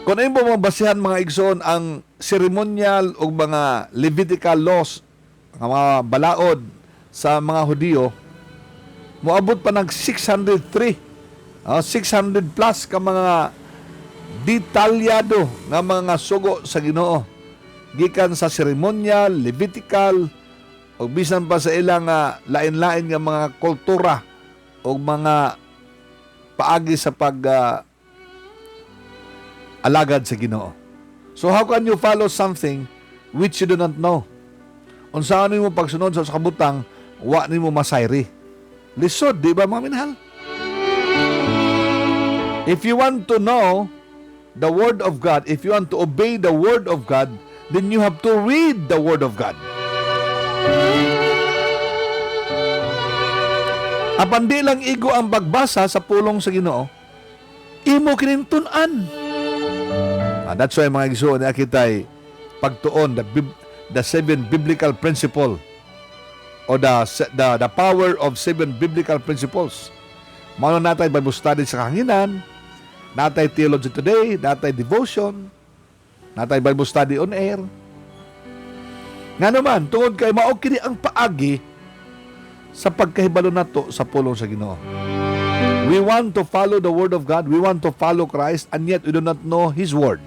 D: Kung imo mo basihan mga igsoon ang ceremonial o mga Levitical laws, mga balaod sa mga Hudiyo, moabot pa ng 603, 600 plus ka mga detalyado nga mga sugo sa Ginoo. Gikan sa ceremonial, Levitical, o bisan pa sa ilang lain-lain nga mga kultura o mga paagi sa alagad sa Ginoo. So how can you follow something which you do not know? Unsaon nimo pagsunod sa kabutang wa nimo masayri. Lisod, di ba mga minahal? If you want to know the Word of God, if you want to obey the Word of God, then you have to read the Word of God. Apan di lang igo ang pagbasa sa pulong sa Ginoo, imo kinintun-an. That's why mga igsoon kita'y pagtuon the 7 biblical principle o the power of 7 biblical principles. Mao natay Bible study sa kahanginan, natay theology today, natay devotion, natay Bible study on air. Nga naman, tungod kay mao kini ang paagi sa pagkahibalo nato sa pulong sa Ginoo. We want to follow the Word of God, we want to follow Christ, and yet we do not know His Word.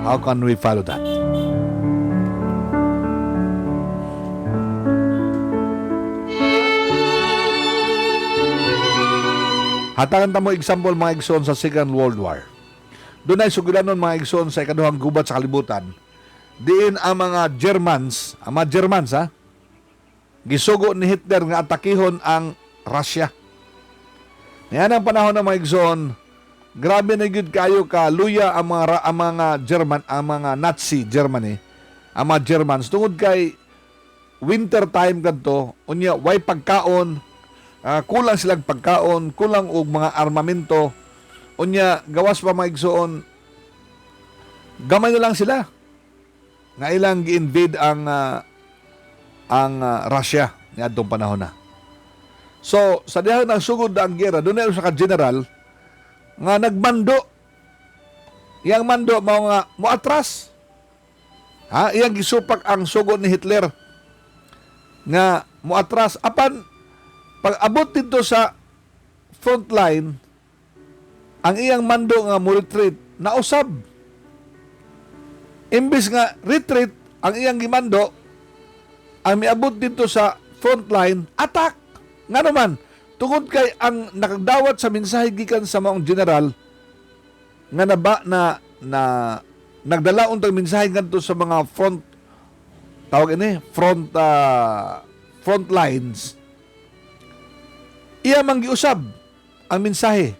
D: How can we follow that? Hatagan ta mo example mga igsoon sa Second World War. Doon ay sugilanon mga igsoon sa ikaduhang gubat sa kalibutan. Diin ang mga Germans gisugo ni Hitler nga atakihon ang Russia. Yan ang panahon ng mga igsoon, grabe na gyud kayo ka luya ang mga German, ang mga Nazi Germany, ang mga Germans tungod kay winter time kadto, unya way pagkaon, kulang silang pagkaon, kulang og mga armamento, unya gawas pa mga igsoon, gamay na lang sila nga ilang gi-invade ang Russia niadtong panahon na. So sa diha nagsugod ang gera, dunay usa ka general nga nagmando. Iyang mando mao nga moatras. Iyang gisupak ang sugod ni Hitler nga moatras apan pag abot dito sa front line, ang iyang mando nga mo-retreat, nausab. Imbis nga retreat, ang iyang gimando, ang miabot dito sa front line, attack. Nga naman, tungod kay ang nakagdawat sa mensahe gikan sa maong general, nga nagdala untang mensahe ngadto sa mga front lines, iya manggiusab ang mensahe.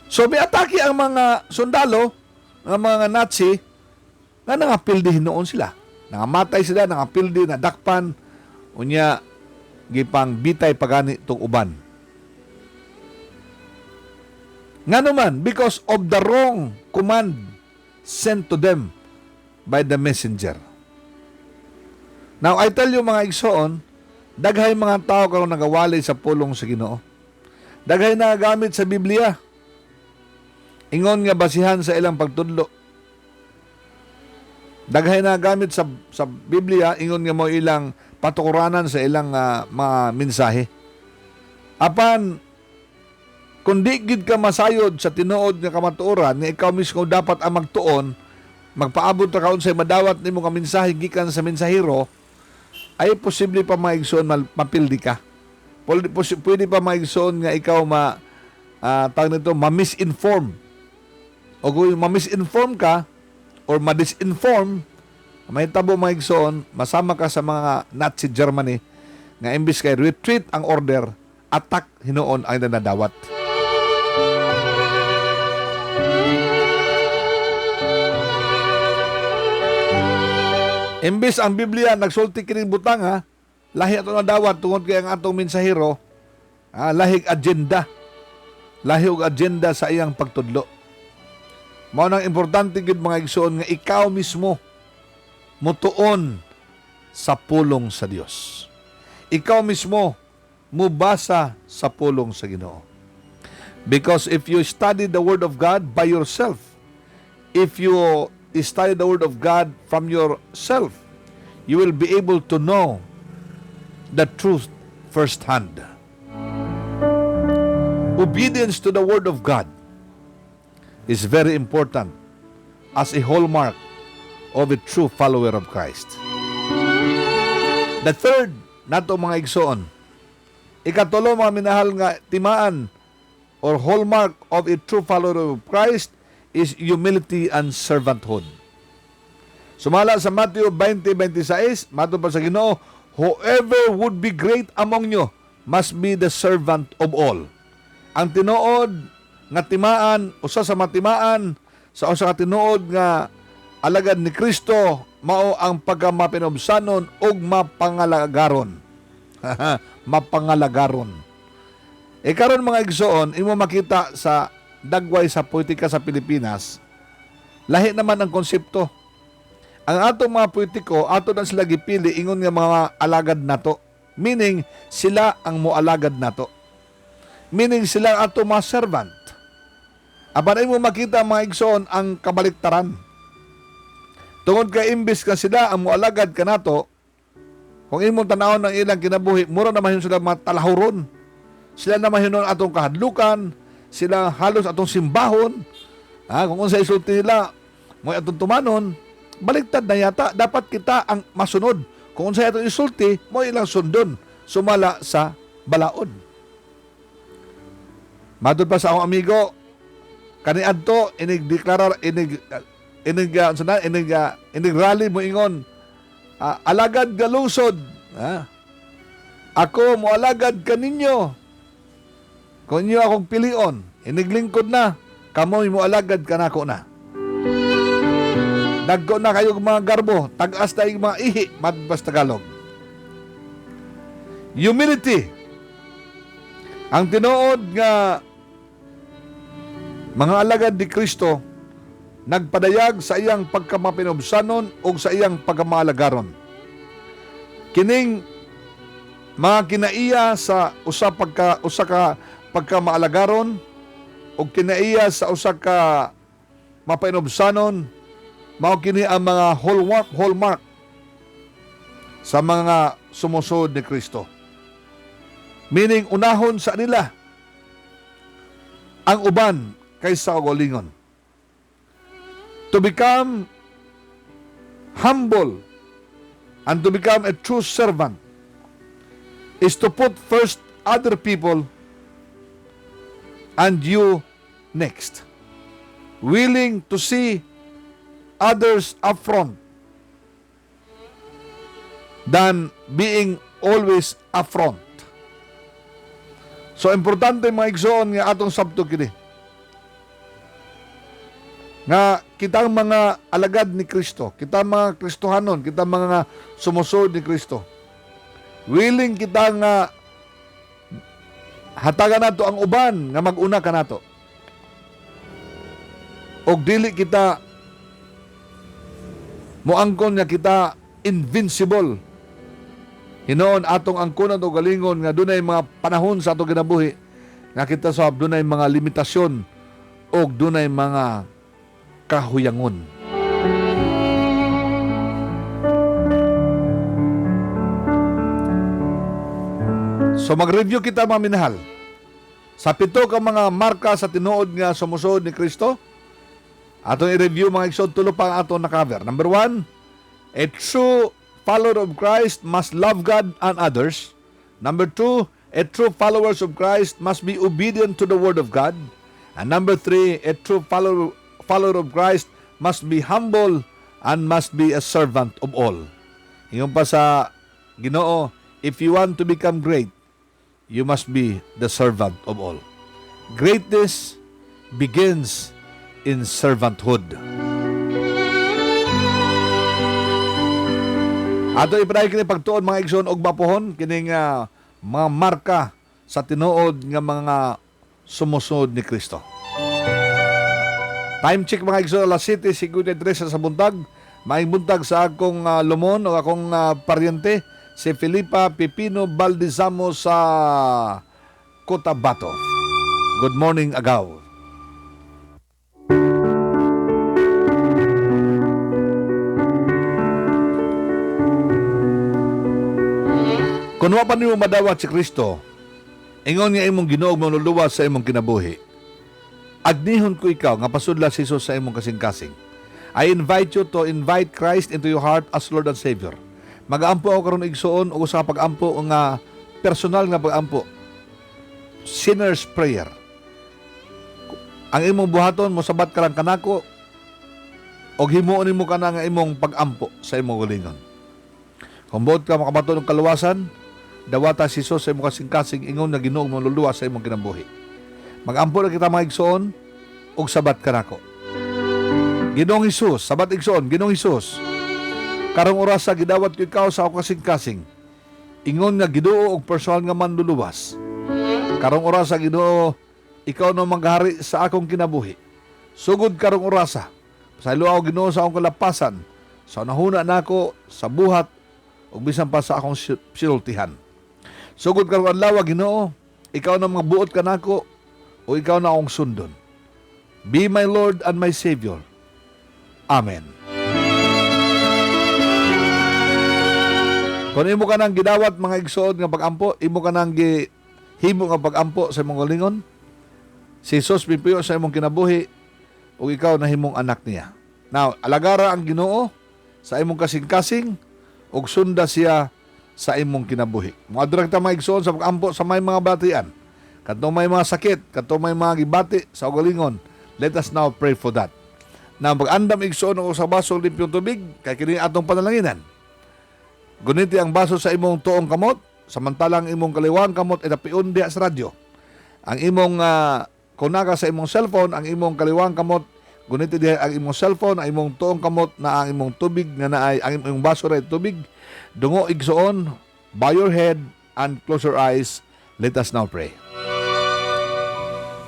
D: So may atake ang mga sundalo, ang mga Nazi, nga nangapildi noon sila. Nangamatay sila, nangapildi, nadakpan, unya, gipang bitay pagani itong uban. Nga naman, because of the wrong command sent to them by the messenger. Now, I tell you mga igsoon, daghay mga tao karon nagawali sa pulong sa Ginoo. Daghay nagagamit sa Biblia. Ingon nga basihan sa ilang pagtudlo. Daghay nagagamit sa Biblia, ingon nga mo ilang patukuranan sa ilang mga mensahe. Apan kung di gid ka masayod sa tinuod nga kamatuoran, nga ikaw mismo dapat ang magtuon, magpaabot ra kaon sa madawat nimo nga mensahe gikan sa mensahero, ay posible pa maigsoon mapildi ka. Pwede pa maigsoon nga ikaw tawag nito, ma-misinform. O kung ma-misinform ka or ma-disinform, may tabo maigsoon, masama ka sa mga Nazi Germany nga imbis kay retreat ang order, attack hinuon ang nanadawat. Imbis ang Biblia nagsulti kining butang lahi ato na dawat tungod kay ang atong mensahero lahig agenda. Lahi og agenda sa iyang pagtudlo. Mao nang importante gid mga igsoon nga ikaw mismo mutuon sa pulong sa Dios. Ikaw mismo mubasa sa pulong sa Ginoo. Because if you study the Word of God by yourself, if you study the Word of God from yourself, you will be able to know the truth firsthand. Obedience to the Word of God is very important as a hallmark of a true follower of Christ. The third, nato mga igsoon, ikatulo mga minahal nga timaan or hallmark of a true follower of Christ is humility and servanthood. Sumala sa Matthew 20:26, mato pa sa Ginoo, whoever would be great among you must be the servant of all. Ang tinuod nga timaan, usa sa matimaan sa usa ka tinuod nga alagad ni Kristo mao ang pagkamapinobsanon ug mapangalagaron. Mapangalagaron. E karon mga igsoon, imo makita sa dagway sa politika sa Pilipinas, lahi naman ang konsepto. Ang atong mga politiko, ato na sila gipili ingon nga mga alagad nato. Meaning, sila ang moalagad nato. Meaning, sila ang atong mga servant. Apan imo makita mga igsoon ang kabaliktaran. Tungod kay imbis ka sila ang moalagad ka nato, kung imong tanawon ng ilang kinabuhi, mura naman yun sila mga talahuron. Sila naman yun atong kahadlukan, sila halos atong simbahon. Kung unsa isulti nila, mo atong tumanon, baliktad na yata. Dapat kita ang masunod. Kung unsa atong isulti, mo ilang sundon, sumala sa balaod. Madod pa sa akong amigo, kaniadto inig-deklarar, inig-rally mo ingon, alagad galungsod. Ako mo alagad kaninyo. Kung inyo akong pilion, iniglingkod na, kamoy mo alagad kanako na. Dagko na kayo mga garbo, tag-as na yung mga ihi, madbas Tagalog. Humility. Ang tinuod nga mga alagad ni Kristo, nagpadayag sa iyang pagkamapinobsanon o sa iyang pagkamalagaron. Kining mga kinaiya sa usa ka pagkamaalagaron o kinaiya sa usa ka mapinobsanon, mao kini ang mga hallmark sa mga sumusod ni Kristo. Meaning, unahon sa nila ang uban kaysa kaugalingon. To become humble and to become a true servant is to put first other people and you next. Willing to see others up front than being always up front. So, importante mga igsoon nga atong sabto kini. Nga kitang mga alagad ni Kristo, kita mga Kristohanon, kita mga sumusod ni Kristo. Willing kita nga hatagan nato ang uban nga mag-una ka nato. Og dili kita moangkon nga kita invincible. Hinoon atong angkunan o galingon nga dunay mga panahon sa atong kinabuhi nga kita sa dunay mga limitasyon og dunay mga kahuyangon. So mag-review kita mga minahal. Sa 7 ka mga marka sa tinuod nga sumusod ni Kristo, atong i-review mga igsod, tulo pa ang atong na-cover. Number 1, a true follower of Christ must love God and others. Number 2, a true followers of Christ must be obedient to the Word of God. And number 3, a true follower of Christ must be humble and must be a servant of all. Ingon pa sa Ginoo, if you want to become great, you must be the servant of all. Greatness begins in servanthood. Ato ipaday kini pagtuon mga igsoon og mapuhon kining mga marka sa tinuod nga mga sumusod ni Kristo. Time check mga igsoon, alas 7:53 sa buntag. Maayong buntag sa akong lumon o akong paryente, si Filipa Pipino Baldizamo sa Cotabato. Good morning, Agaw. Kung wa pa nimo madawat si Kristo, ingon nga imong Ginoo manluluwas sa imong kinabuhi. Agnihon ko ikaw nga pasudla si Jesus sa imong kasing-kasing. I invite you to invite Christ into your heart as Lord and Savior. Mag-aampo ako karon igsuon o sa pag-ampo nga personal nga pag-ampo. Sinner's prayer. Ang imong buhaton mo sabat ka lang kanako og himuon nimo kana nga imong pag-ampo sa imong ulingon. Kung buot ka makabato ng kaluwasan, dawata si Jesus sa imong kasing-kasing ingon nga Ginoo manluluwas sa imong kinabuhi. Mag-ampo na kita mga igsoon og sabat kanako. Ginoong Hesus, sabat igsoon, Ginoong Hesus. Karong oras sa gidawat ko ikaw sa akong kasing-kasing. Ingon nga Ginoo og personal nga manluluwas. Karong oras sa Ginoo, ikaw na manghari sa akong kinabuhi. Sugod karong orasa. Pasaylo ako Ginoo sa akong kalapasan. Sa nahuna nako sa buhat ug bisan pa sa akong sinultihan. Sugod karong adlaw Ginoo, ikaw na magbuot kanako o ikaw na akong sundon. Be my Lord and my Savior. Amen. Kung imo ka nang gidawat mga igsoon nga pag-ampo, imo ka nang himo nga pag-ampo sa imong galingon, si Jesus pipuyo sa imong kinabuhi o ikaw na himong anak niya. Now, alagara ang Ginoo sa imong kasing-kasing ug sunda siya sa imong kinabuhi. Moadra ta mga igsoon sa pag-ampo sa may mga batian. Kadto may mga sakit, kadto may mga gibati sa galingon. Let us now pray for that. Na pag-andam igsoon o sa baso limpyong tubig, kay kini atong panalanginan. Guniti ang baso sa imong tuong kamot, samantalang imong kaliwang kamot ay napiun diha sa radyo. Ang imong kunaka sa imong cellphone, ang imong kaliwang kamot, guniti diha ang imong cellphone, ang imong tuong kamot na ang imong tubig nga naay ang imong baso ray tubig. Dungo igsoon, bow your head and close your eyes. Let us now pray.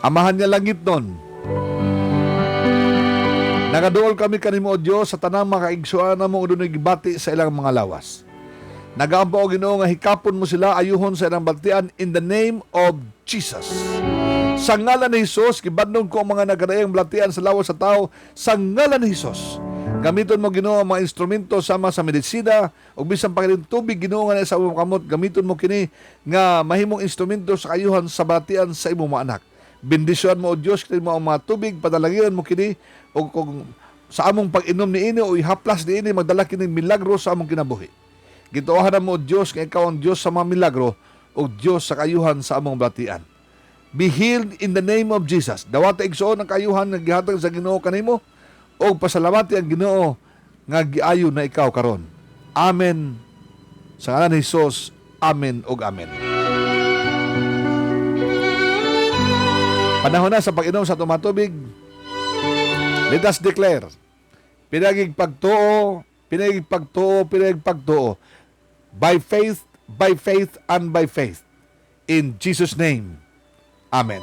D: Amahan niya langit nun. Nagaduol kami kanimo o Dios sa tanang makaigsuan na mo udunay gibati sa ilang mga lawas. Nagaampo o Ginoo nga hikapon mo sila ayuhon sa ilang baltian in the name of Jesus. Sa ngalan ni Jesus, gibadnon ko ang mga nagadayang baltian sa lawas sa tao sa ngalan ni Jesus. Gamiton mo Ginoo ang mga instrumento sama sa medisina ug bisan pa kining tubig Ginoo nga sa imong kamot, gamiton mo kini nga mahimong instrumento sa ayuhan sa baltian sa imong mga anak. Bendisyon mo o Dios kini mo ang mga tubig, padalagiran mo kini o kung sa among pag-inom ni ini o ihaplas ni ini magdala kining milagro sa among kinabuhi. Gituohan mo o Dios nga ikaw ang Dios sa mga milagro o Dios sa kayuhan sa among balatian. Be healed in the name of Jesus. Dawata igsoon ang kayuhan nga gihatag sa Ginoo kanimo o pasalamati ang Ginoo nga giayo na ikaw karon. Amen. Sa ngalan ni Jesus. Amen ug amen. Panahon na sa pag-inom sa tumatubig. Let us declare. Pinagig pagtuo. By faith, and by faith. In Jesus' name. Amen.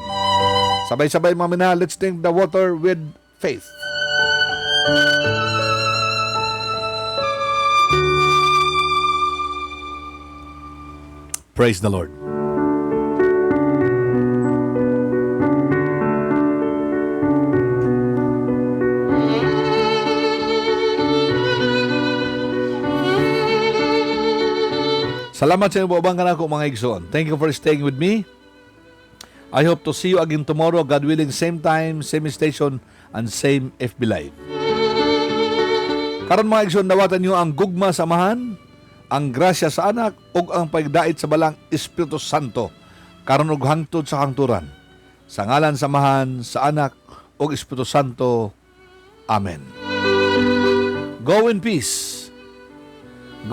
D: Sabay-sabay mga minahal, let's drink the water with faith. Praise the Lord. Salamat sa inyo bang kanako mga igsoon. Thank you for staying with me. I hope to see you again tomorrow, God willing, same time, same station, and same FB Live. Karon mga igsoon, dawatan niyo ang gugma sa amahan, ang grasya sa anak, ug ang pagdait sa balang Espiritu Santo, karon ug hangtod sa hangturan. Sa ngalan sa amahan, sa anak, ug Espiritu Santo. Amen. Go in peace.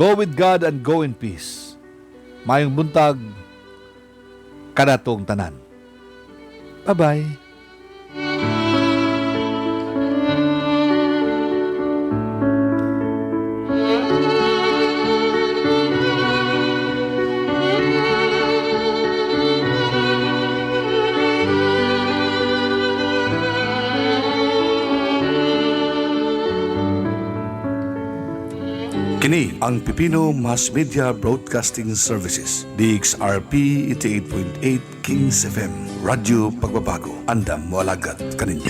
D: Go with God and go in peace. Mayong buntag kanatong tanan. Bye-bye.
C: Kini ang Pipino Mass Media Broadcasting Services, DXRP 88.8 Kings FM. Radyo Pagbabago, andam mo alagad kaninyo.